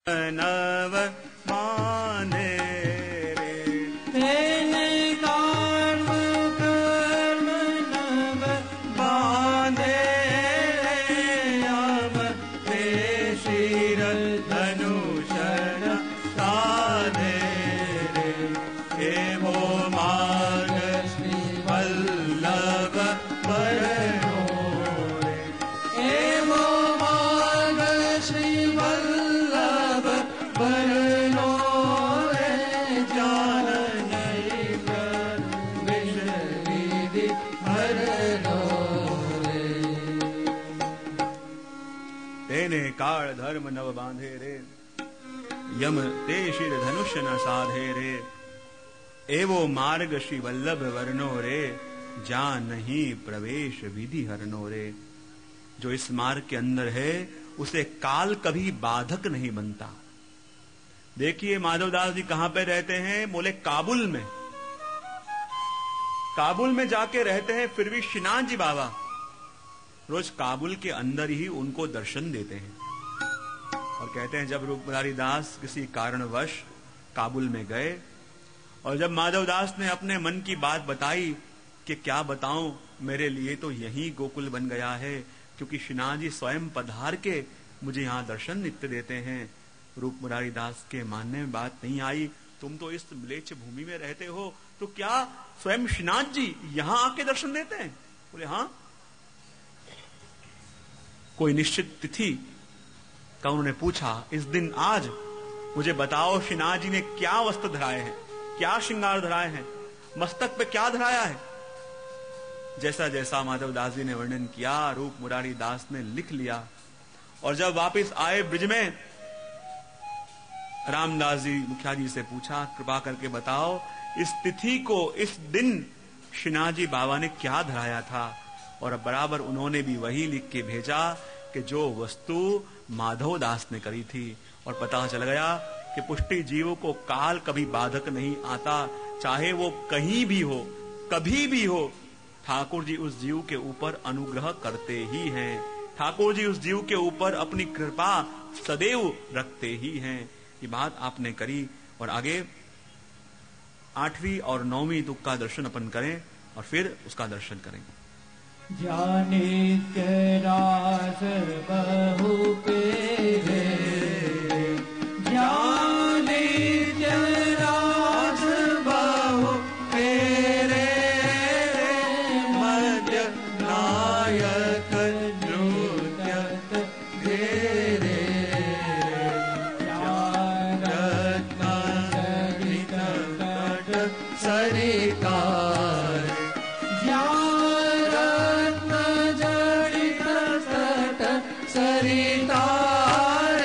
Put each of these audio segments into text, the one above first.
नव माने रे तेने कर्म कर्म नव बांधे अब ते शिर धनुषण साधे रे हे वो मार्ग श्री वल्लभ बरनो रे हे वो मार्ग श्री वल्लभ बरनो रे जान नहीं कर विधि हरनो रे तेने काल धर्म नव बांधे रे यम ते शिर धनुष न साधे रे एवो मार्ग श्री वल्लभ वर्णो रे जा नहीं प्रवेश विधि हरनो रे। जो इस मार्ग के अंदर है उसे काल कभी बाधक नहीं बनता। देखिए माधवदास जी कहां पे रहते हैं? बोले काबुल में। काबुल में जाके रहते हैं, फिर भी शिनाथ जी बाबा रोज काबुल के अंदर ही उनको दर्शन देते हैं और कहते हैं जब रूप मुरारी दास किसी कारणवश काबुल में गए और जब माधवदास ने अपने मन की बात बताई कि क्या बताऊं, मेरे लिए तो यही गोकुल बन गया है, क्योंकि शिनाथ जी स्वयं पधार के मुझे यहाँ दर्शन नित्य देते हैं। रूप मुरारी दास के मानने में बात नहीं आई, तुम तो इस म्लेच्छ भूमि में रहते हो, तो क्या स्वयं शिनाथ जी यहाँ आके दर्शन देते हैं? बोले हाँ। कोई निश्चित तिथि का उन्होंने पूछा, इस दिन आज मुझे बताओ शिनाथ जी ने क्या वस्त्र धराए हैं, क्या श्रृंगार धराए हैं, मस्तक पे क्या धराया है। जैसा जैसा माधवदास जी ने वर्णन किया रूप मुरारी दास ने लिख लिया। और जब वापस आए ब्रिज में, रामदास जी मुखिया जी से पूछा, कृपा करके बताओ इस तिथि को, इस दिन शिनाथ जी बाबा ने क्या धराया था। और बराबर उन्होंने भी वही लिख के भेजा कि जो वस्तु माधवदास ने करी थी। और पता चल गया कि पुष्टि जीव को काल कभी बाधक नहीं आता, चाहे वो कहीं भी हो, कभी भी हो, ठाकुर जी उस जीव के ऊपर अनुग्रह करते ही हैं। ठाकुर जी उस जीव के ऊपर अपनी कृपा सदैव रखते ही हैं। ये बात आपने करी। और आगे 8वीं और 9वीं तुक का दर्शन अपन करें और फिर उसका दर्शन करेंगे। जानित्य रास बहु पेरे, जानित्य रास बहु पेरे, मध्य नायक नृत्यत घेरे, रत्न जडित कट सरिकार, रत्न जडित तट सरितार,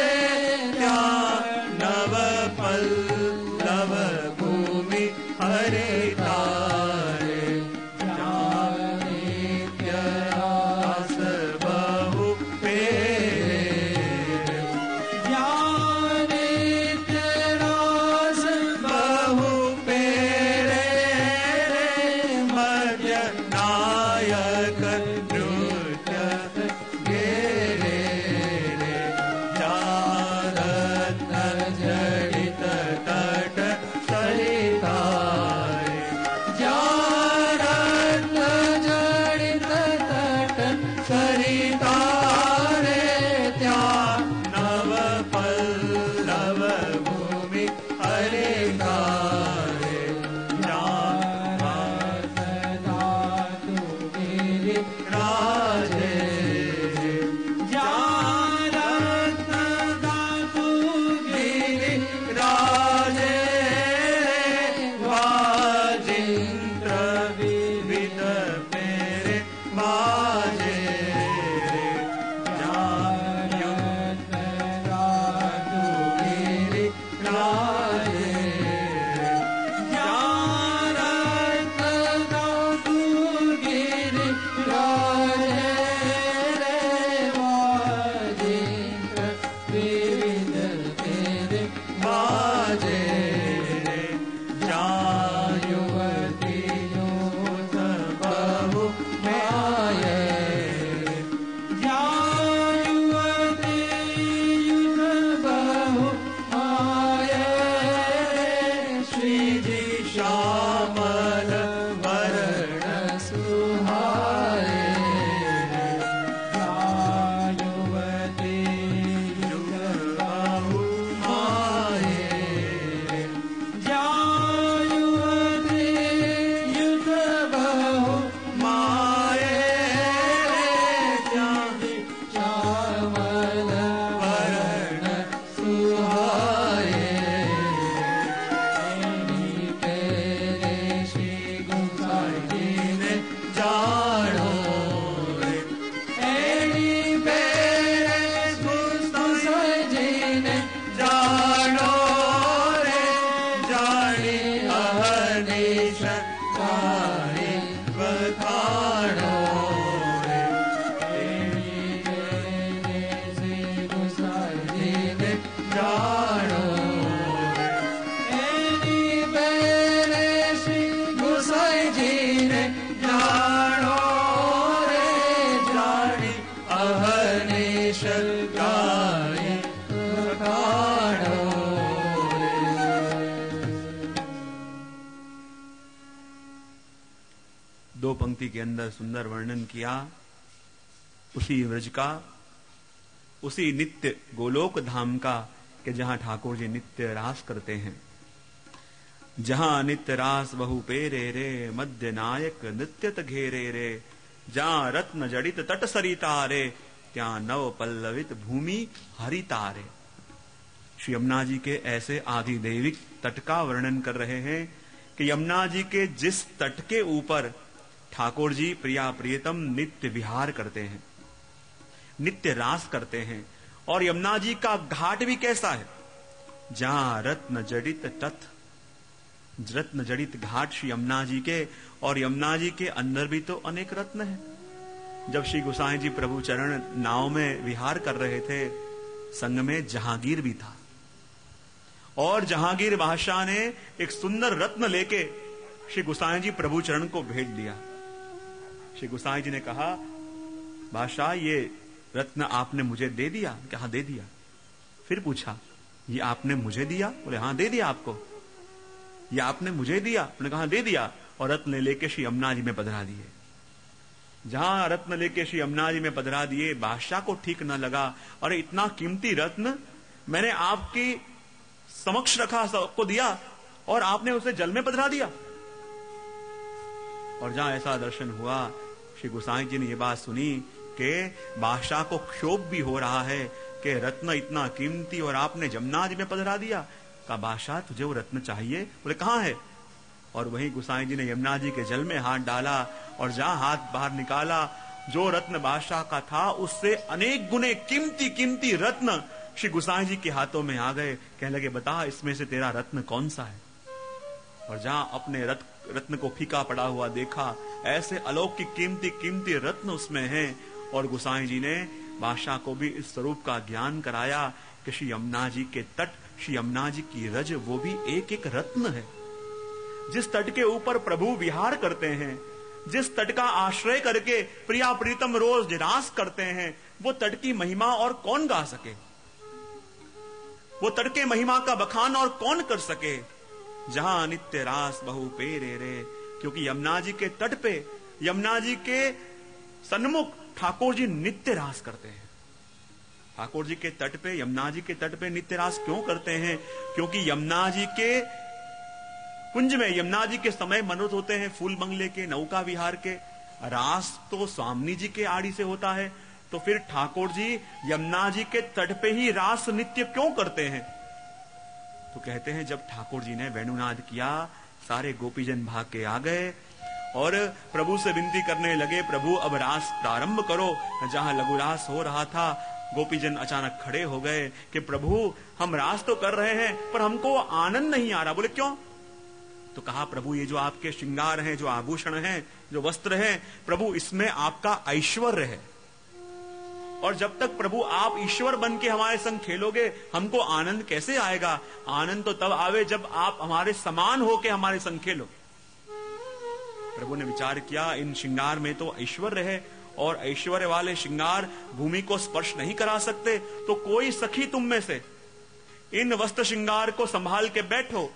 जानो रे जानी अहर्निश गाए बखानो रे से गुसाई जी ने जानो गुसाई जी ने जानो रे जानी अहर्निश गाए बखानो रे। दो पंक्ति के अंदर सुंदर वर्णन किया उसी व्रज का, उसी नित्य गोलोक धाम का कि जहां ठाकुर जी नित्य रास करते हैं। जहां नित्य रास बहु पेरे रे मध्य नायक नित्यत घेरे रे, जहां रत्न जड़ित तट सरिता रे, त्या नव पल्लवित भूमि हरिता रे। श्री यमुना जी के ऐसे आधिदैविक तट का वर्णन कर रहे हैं कि यमुना जी के जिस तट के ऊपर ठाकुर जी प्रिया प्रियतम नित्य विहार करते हैं, नित्य रास करते हैं, और यमुना जी का घाट भी कैसा है, जहां रत्न जड़ित तट, रत्न जड़ित घाट श्री यमुना जी के, और यमुना जी के अंदर भी तो अनेक रत्न हैं। जब श्री गोसाई जी प्रभु चरण नाव में विहार कर रहे थे, संग में जहांगीर भी था, और जहांगीर बादशाह ने एक सुंदर रत्न लेके श्री गोसाई जी प्रभु चरण को भेज दिया। श्री गोसाई जी ने कहा, बादशाह ये रत्न आपने मुझे दे दिया? क्या हाँ दे दिया। फिर पूछा, ये आपने मुझे दिया? बोले हाँ दे दिया आपको। ये आपने मुझे दिया? उन्होंने कहा दे दिया, और रत्न लेके श्री यमुना जी में पधरा दिए। जहां रत्न लेके श्री यमुना जी में पधरा दिए, बादशाह को ठीक न लगा, अरे इतना कीमती रत्न मैंने आपकी समक्ष रखा, सबको दिया, और आपने उसे जल में पधरा दिया। और जहां ऐसा दर्शन हुआ, श्री गोसाई जी ने यह बात सुनी कि बादशाह को क्षोभ भी हो रहा है कि रत्न इतना कीमती और आपने जमुना जी में पधरा दिया। कहा, बादशाह तुझे वो रत्न चाहिए? बोले कहां है? और वहीं गोसाई जी ने यमुना जी के जल में हाथ डाला, और जहां हाथ बाहर निकाला, जो रत्न बादशाह का था उससे अनेक गुने कीमती कीमती रत्न श्री गोसाई जी के हाथों में आ गए। कहने लगे, बता इसमें से तेरा रत्न कौन सा है? और जहां अपने रत्न को फीका पड़ा हुआ देखा, ऐसे अलौकिक कीमती कीमती रत्न उसमें हैं। और गोसाई जी ने बादशाह को भी इस स्वरूप का ज्ञान कराया कि श्री यमुना जी के तट, श्री यमुना जी की रज, वो भी एक एक रत्न है। जिस तट के ऊपर प्रभु विहार करते हैं, जिस तट का आश्रय करके प्रिया प्रीतम रोज रास करते हैं, वो तट की महिमा और कौन गा सके? वो तट के महिमा का बखान और कौन कर सके? जहां नित्य रास बहु पेरे रे, क्योंकि यमुना जी के तट पे, यमुना जी के सन्मुख ठाकुर जी नित्य रास करते हैं। ठाकुर जी के तट पे, यमुना जी के तट पे नित्य रास क्यों करते हैं? क्योंकि यमुना जी के कुंज में, यमुना जी के समय मनोरथ होते हैं फूल बंगले के, नौका विहार के। रास तो स्वामी जी के आड़ी से होता है, तो फिर ठाकुर जी यमुना जी के तट पे ही रास नित्य क्यों करते हैं? तो कहते हैं, जब ठाकुर जी ने वेणुनाद किया, सारे गोपीजन भाग के आ गए और प्रभु से विनती करने लगे, प्रभु अब रास प्रारंभ करो। जहां लघु रास हो रहा था, गोपीजन अचानक खड़े हो गए कि प्रभु हम रास तो कर रहे हैं पर हमको आनंद नहीं आ रहा। बोले क्यों? तो कहा, प्रभु ये जो आपके श्रृंगार हैं, जो आभूषण हैं, जो वस्त्र हैं, प्रभु इसमें आपका ऐश्वर्य है, और जब तक प्रभु आप ईश्वर बन के हमारे संग खेलोगे, हमको आनंद कैसे आएगा? आनंद तो तब आवे जब आप हमारे समान होके हमारे संग खेलो। प्रभु ने विचार किया, इन श्रृंगार में तो ऐश्वर्य है, और ऐश्वर्य वाले श्रृंगार भूमि को स्पर्श नहीं करा सकते, तो कोई सखी तुम में से इन वस्त्र श्रृंगार को संभाल के बैठो,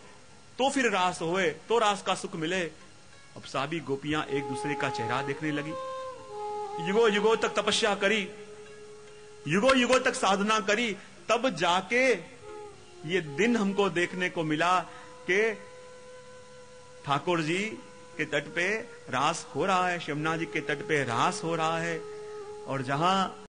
तो फिर रास होए, तो रास का सुख मिले। अब सभी गोपियां एक दूसरे का चेहरा देखने लगी। युगो युगो तक तपस्या करी, युगो युगो तक साधना करी, तब जाके ये दिन हमको देखने को मिला कि ठाकुर जी के तट पे रास हो रहा है, यमुना जी के तट पे रास हो रहा है। और जहां